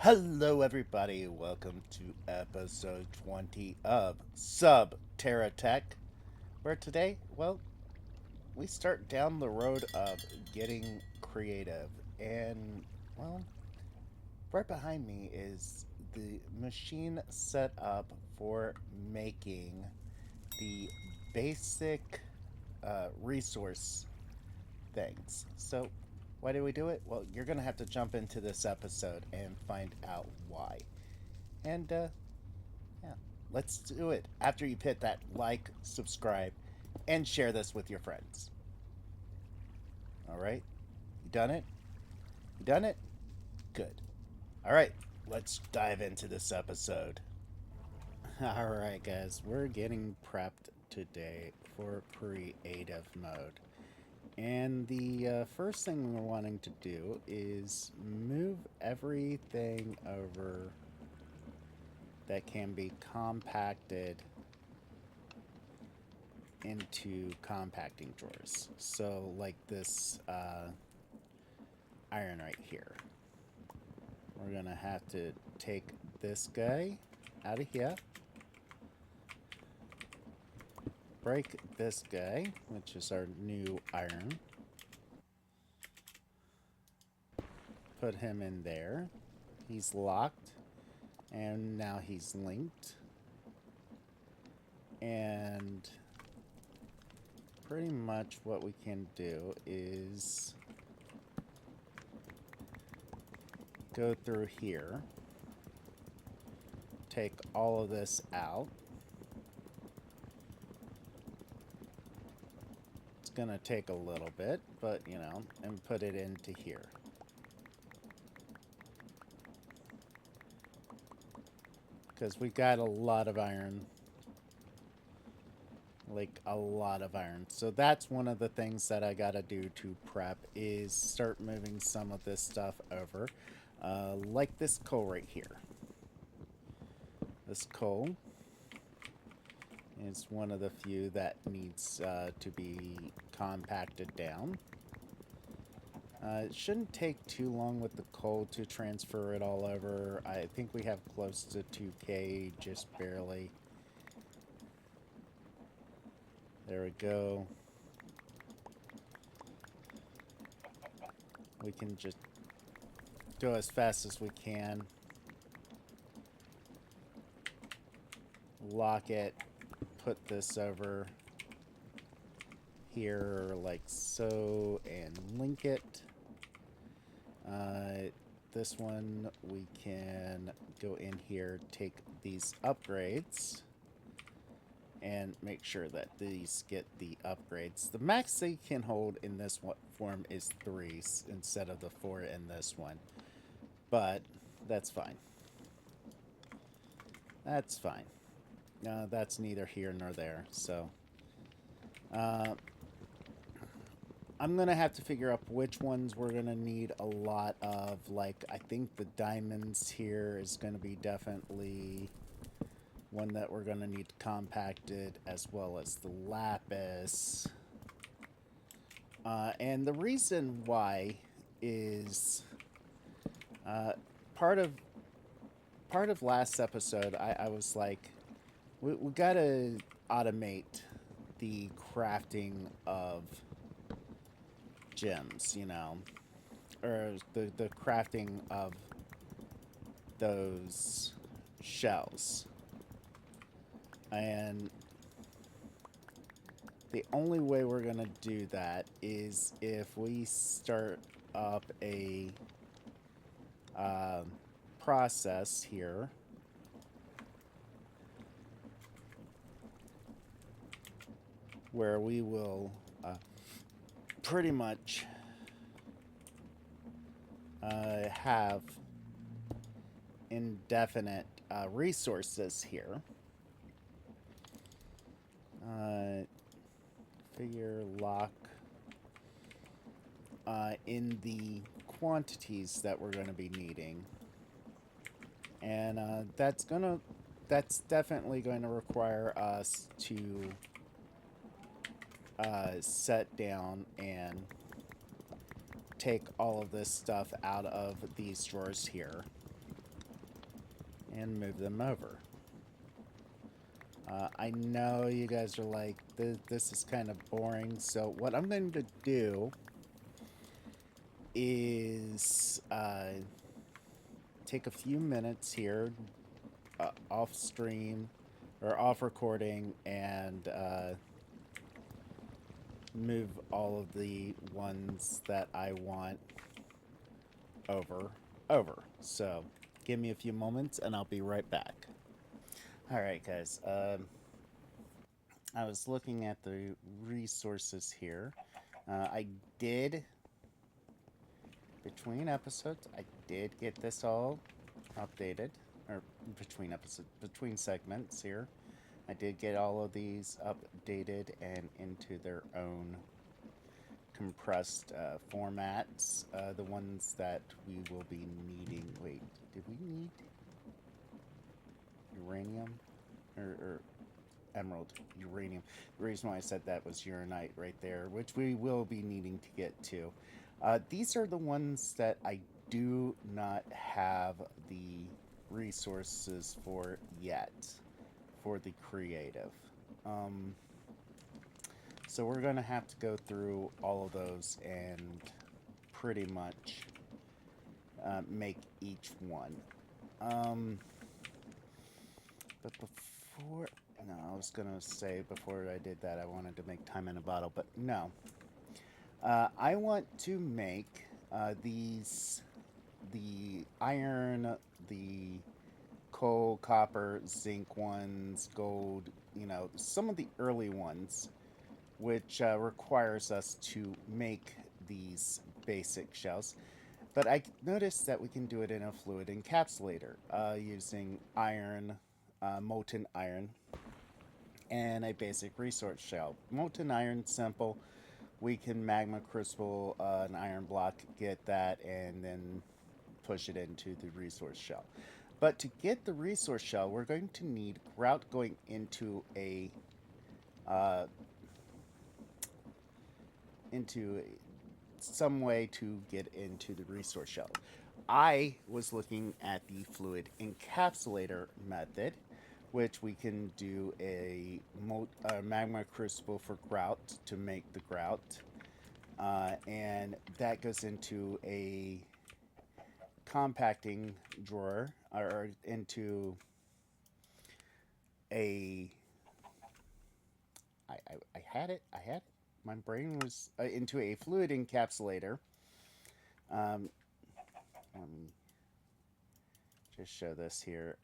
Hello everybody, welcome to episode 20 of SubTerra Tech, where today, well, we start down the road of getting creative, and, well, right behind me is the machine set up for making the basic resource things. So why do we do it? Well, you're going to have to jump into this episode and find out why. And, yeah, let's do it after you've hit that like, subscribe, and share this with your friends. All right? You done it? You done it? Good. All right, let's dive into this episode. All right, guys, we're getting prepped today for creative mode. And the first thing we're wanting to do is move everything over that can be compacted into compacting drawers. So like this iron right here. We're going to have to take this guy out of here. Break this guy, which is our new iron. Put him in there. He's locked. And now he's linked. And pretty much what we can do is go through here. Take all of this out. Gonna take a little bit, but you know, and put it into here. Because we got a lot of iron. Like a lot of iron. So that's one of the things that I gotta do to prep is start moving some of this stuff over. Like this coal right here. This coal is one of the few that needs to be compacted down. It shouldn't take too long with the coal to transfer it all over. I think we have close to 2K, just barely. There we go. We can just go as fast as we can. Lock it. Put this over here like so and link it. This one we can go in here, take these upgrades and make sure that these get the upgrades. The max they can hold in this form is 3 instead of the 4 in this one, but that's fine. That's fine. That's neither here nor there, so I'm gonna have to figure out which ones we're gonna need a lot of. Like, I think the diamonds here is gonna be definitely one that we're gonna need compacted, as well as the lapis. And the reason why is part of last episode I was like, we gotta automate the crafting of gems, you know, or the crafting of those shells. And the only way we're gonna do that is if we start up a process here where we will pretty much have indefinite resources here. Figure lock in the quantities that we're going to be needing, and that's definitely going to require us to set down and take all of this stuff out of these drawers here. and move them over. I know you guys are like, this is kind of boring, so what I'm going to do is take a few minutes here off stream or off recording and move all of the ones that I want over. So give me a few moments and I'll be right back. Alright guys, I was looking at the resources here. I did, between episodes, I did get this all updated, or between segments here. I did get all of these updated and into their own compressed formats. The ones that we will be needing. Wait, did we need uranium or emerald? Uranium. The reason why I said that was uranite right there, which we will be needing to get to. These are the ones that I do not have the resources for yet for the creative. So we're going to have to go through all of those and pretty much make each one. But before... No, I was going to say before I did that I wanted to make time in a bottle, but no. I want to make these... the iron, the coal, copper, zinc ones, gold, you know, some of the early ones, which requires us to make these basic shells. But I noticed that we can do it in a fluid encapsulator using iron, molten iron, and a basic resource shell. Molten iron, simple. We can magma crystal an iron block, get that, and then push it into the resource shell. But to get the resource shell, we're going to need grout going into a some way to get into the resource shell. I was looking at the fluid encapsulator method, which we can do a magma crucible for grout to make the grout, and that goes into a compacting drawer, or into a... I had it. My brain was into a fluid encapsulator. Let me just show this here.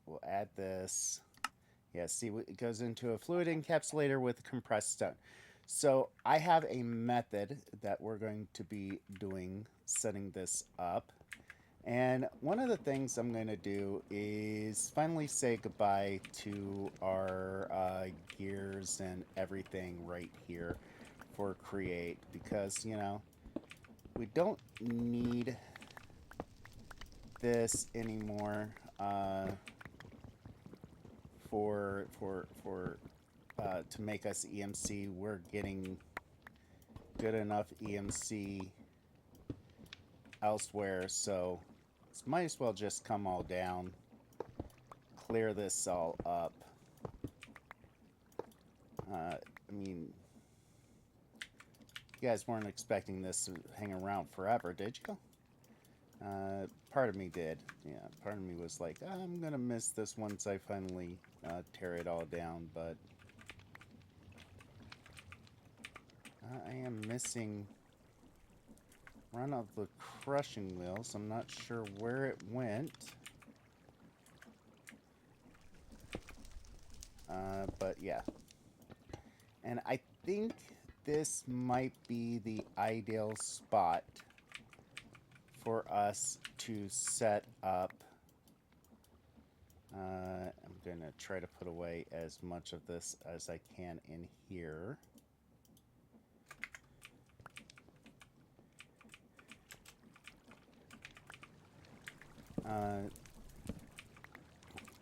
We'll add this. Yeah, see, it goes into a fluid encapsulator with compressed stone. So I have a method that we're going to be doing, setting this up. And one of the things I'm going to do is finally say goodbye to our gears and everything right here for Create, because, you know, we don't need this anymore to make us EMC. We're getting good enough EMC elsewhere, so might as well just come all down, clear this all up. I mean, you guys weren't expecting this to hang around forever, did you? Part of me did. Yeah, part of me was like, I'm gonna miss this once I finally tear it all down, but I am missing run of the crushing wheels. I'm not sure where it went. But yeah. And I think this might be the ideal spot for us to set up. I'm going to try to put away as much of this as I can in here.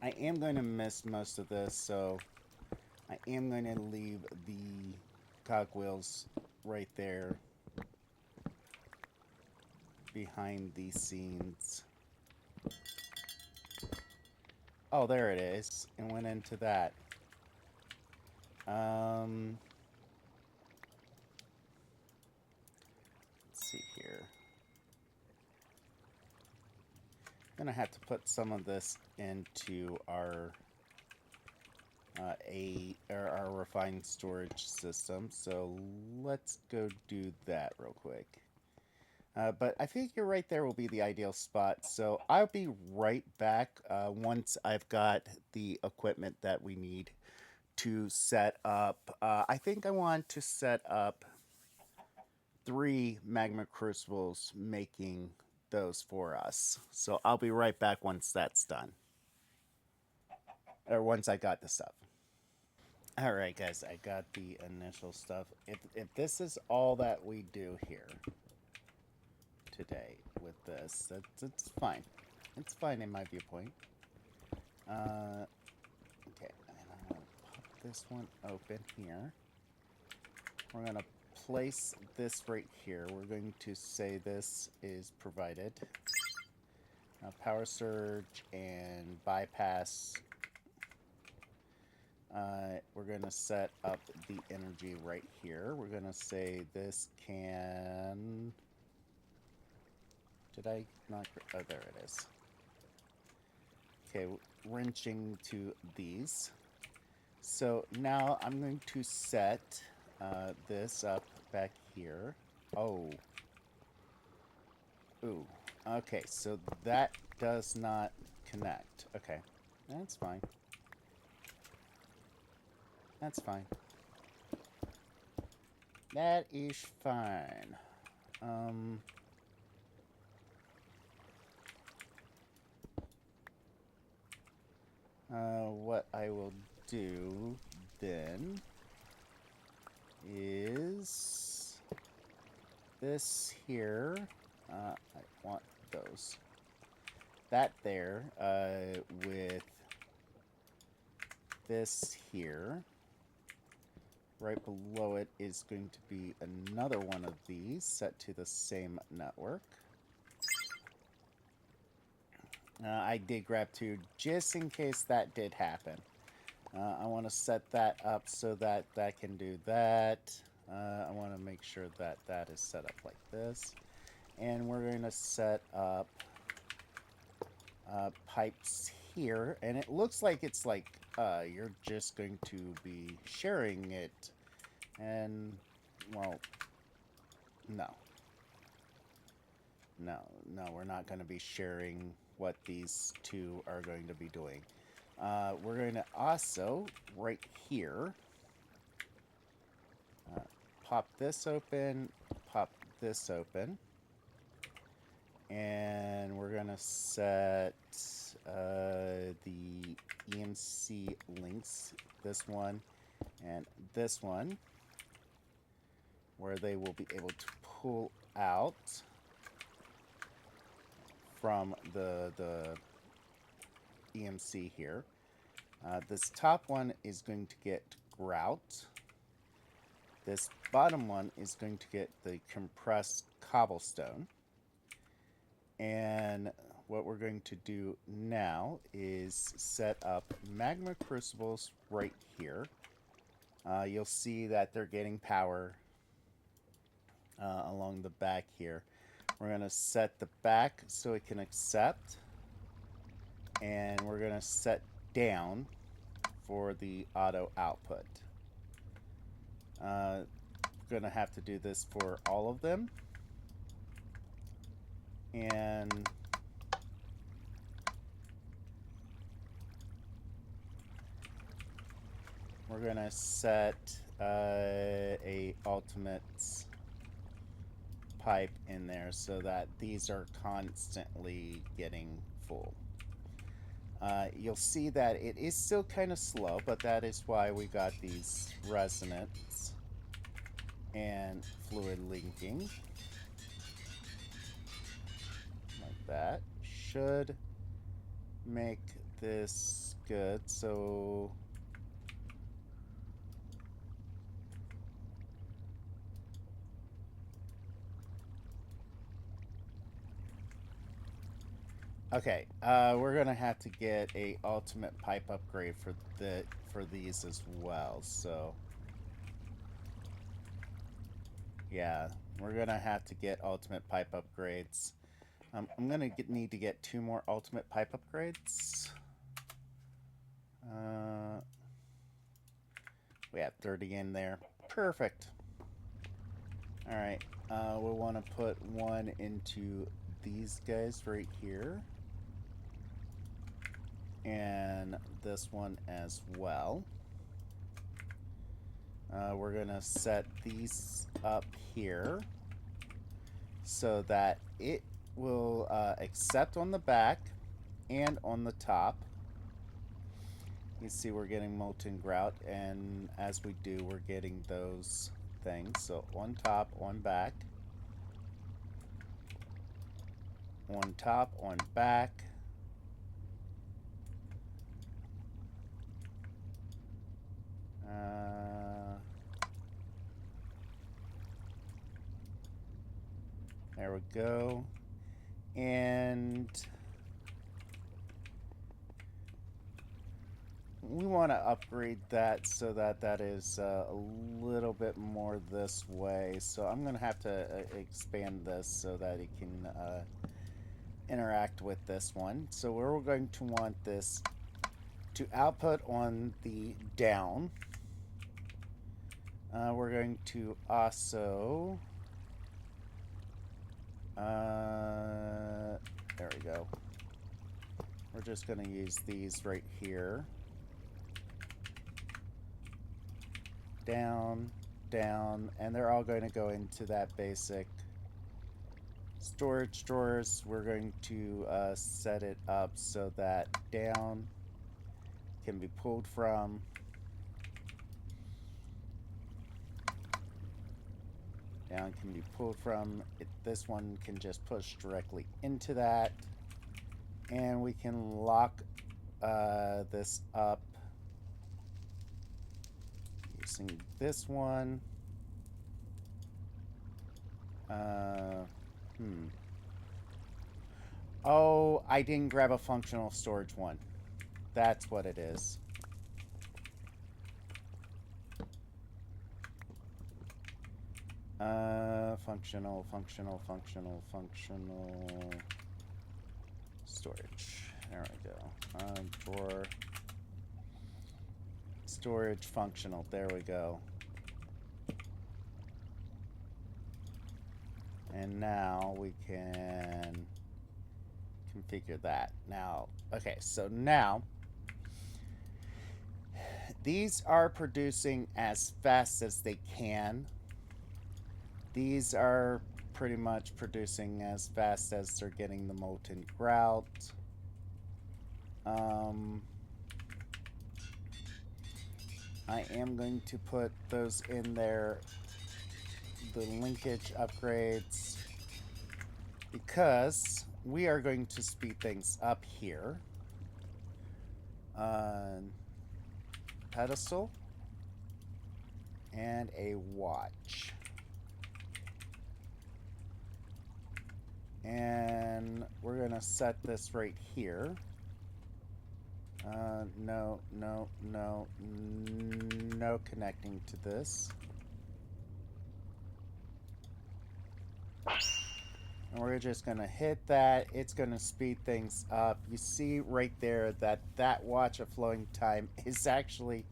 I am going to miss most of this, so I am going to leave the cogwheels right there behind these scenes. Oh, there it is. It went into that. Let's see here. I'm gonna have to put some of this into our our refined storage system. So let's go do that real quick. But I think you're right, there will be the ideal spot. So I'll be right back once I've got the equipment that we need to set up. I think I want to set up 3 magma crucibles, making those for us. So I'll be right back once that's done. Or once I got the stuff. Alright guys, I got the initial stuff. If this is all that we do here today with this, it's fine. It's fine in my viewpoint. Okay, and I'm going to pop this one open here. We're going to place this right here. We're going to say this is provided. Power surge and bypass. We're going to set up the energy right here. We're going to say this can... Did I not... Oh, there it is. Okay, wrenching to these. So now I'm going to set this up back here. Oh. Ooh. Okay, so that does not connect. Okay, that's fine. That's fine. That is fine. What I will do then is this here. I want those. That there, with this here. Right below it is going to be another one of these set to the same network. I did grab 2 just in case that did happen. I want to set that up so that that can do that. I want to make sure that that is set up like this. And we're going to set up pipes here. And it looks like it's like you're just going to be sharing it. And, well, no. No, we're not going to be sharing what these 2 are going to be doing. We're going to also, right here, pop this open, pop this open, and we're going to set the EMC links, this one and this one, where they will be able to pull out from the EMC here. This top one is going to get grout. This bottom one is going to get the compressed cobblestone. And what we're going to do now is set up magma crucibles right here. You'll see that they're getting power along the back here. We're going to set the back so it can accept. And we're going to set down for the auto output. We're going to have to do this for all of them. And we're going to set a ultimates pipe in there so that these are constantly getting full. You'll see that it is still kind of slow, but that is why we got these resonance and fluid linking. Like that. Should make this good. So Okay, we're gonna have to get a ultimate pipe upgrade for these as well. So yeah, we're gonna have to get ultimate pipe upgrades. I'm gonna need to get 2 more ultimate pipe upgrades. We have 30 in there. Perfect. All right, we'll want to put one into these guys right here. And this one as well. We're going to set these up here so that it will accept on the back and on the top. You see we're getting molten grout, and as we do, we're getting those things. So on top, on back. On top, on back. There we go. And we want to upgrade that so that that is a little bit more this way. So I'm going to have to expand this so that it can interact with this one. So we're going to want this to output on the down. We're going to also there we go. We're just going to use these right here. Down, down, and they're all going to go into that basic storage drawers. We're going to set it up so that down can be pulled from. Down can be pulled from. This one can just push directly into that. And we can lock this up using this one. Oh, I didn't grab a functional storage one. That's what it is. Functional storage. There we go. Drawer. Storage functional. There we go. And now we can configure that. Now, okay, so now these are producing as fast as they can. These are pretty much producing as fast as they're getting the molten grout. I am going to put those in there, the linkage upgrades, because we are going to speed things up here. Pedestal and a watch. And we're going to set this right here. No connecting to this. And we're just going to hit that. It's going to speed things up. You see right there that that watch of flowing time is actually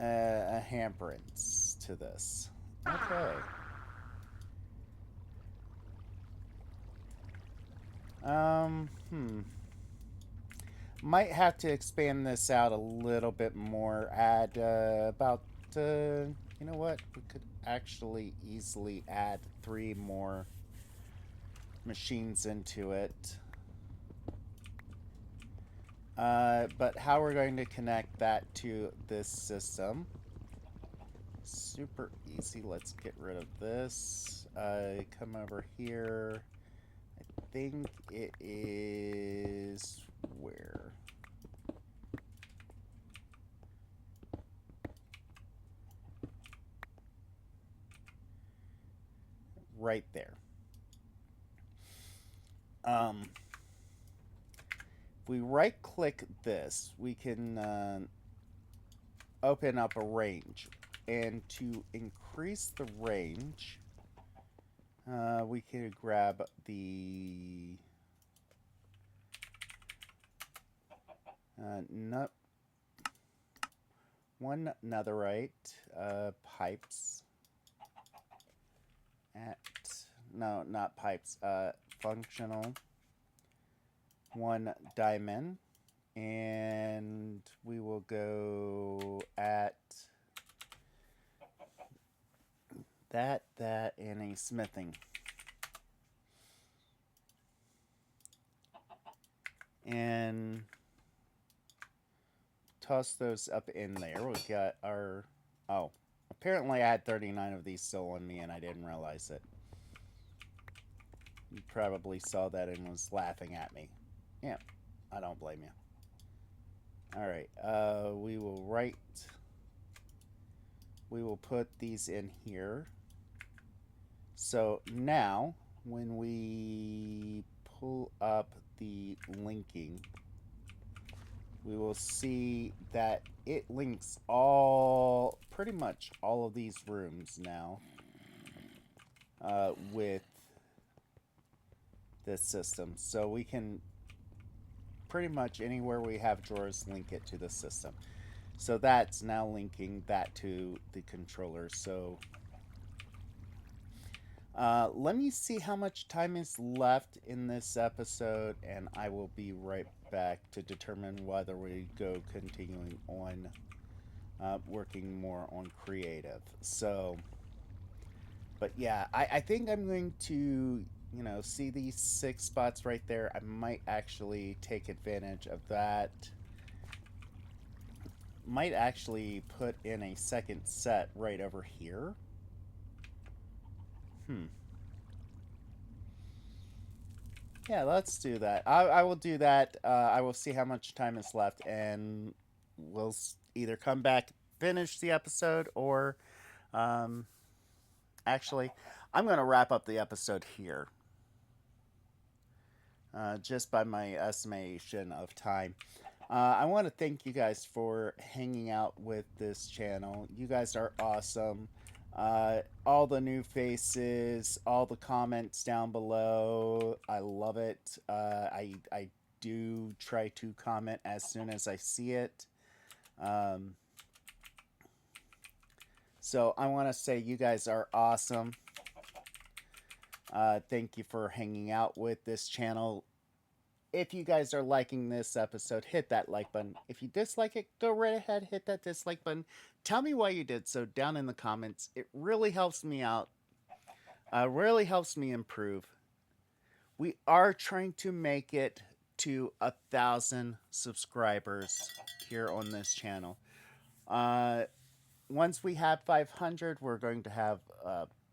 a hindrance to this. Okay. Might have to expand this out a little bit more. Add about, you know what? We could actually easily add 3 more machines into it. But how we're going to connect that to this system? Super easy. Let's get rid of this. Come over here. I think it is where? Right there. If we right-click this, we can open up a range. And to increase the range, we can grab the one netherite pipes at not pipes, functional, one diamond, and we will go at that, and a smithing. And toss those up in there. We got our... Oh, apparently I had 39 of these still on me and I didn't realize it. You probably saw that and was laughing at me. Yeah, I don't blame you. Alright, we will put these in here. So now, when we pull up the linking, we will see that it links pretty much all of these rooms now with this system. So we can pretty much anywhere we have drawers link it to the system. So that's now linking that to the controller. So let me see how much time is left in this episode, and I will be right back to determine whether we go continuing on working more on creative. So, but yeah, I think I'm going to, see these 6 spots right there. I might actually take advantage of that. Might actually put in a second set right over here. Yeah, let's do that. I will do that. I will see how much time is left, and we'll either come back, finish the episode, or actually, I'm going to wrap up the episode here. Just by my estimation of time. I want to thank you guys for hanging out with this channel. You guys are awesome. All the new faces, all the comments down below, I love it. I do try to comment as soon as I see it. So I want to say you guys are awesome. Thank you for hanging out with this channel. If you guys are liking this episode, hit that like button. If you dislike it, go right ahead, hit that dislike button. Tell me why you did so down in the comments. It really helps me out. Really helps me improve. We are trying to make it to 1,000 subscribers here on this channel. Once we have 500, we're going to have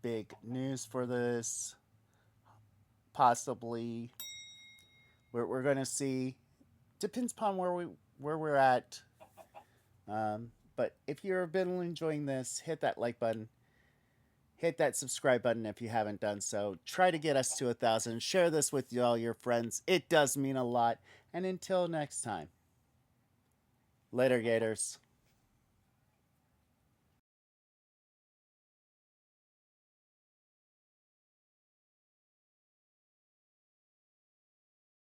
big news for this. Possibly, we're going to see. Depends upon where we're at. But if you've been enjoying this, hit that like button. Hit that subscribe button if you haven't done so. Try to get us to 1,000. Share this with all your friends. It does mean a lot. And until next time, later, Gators.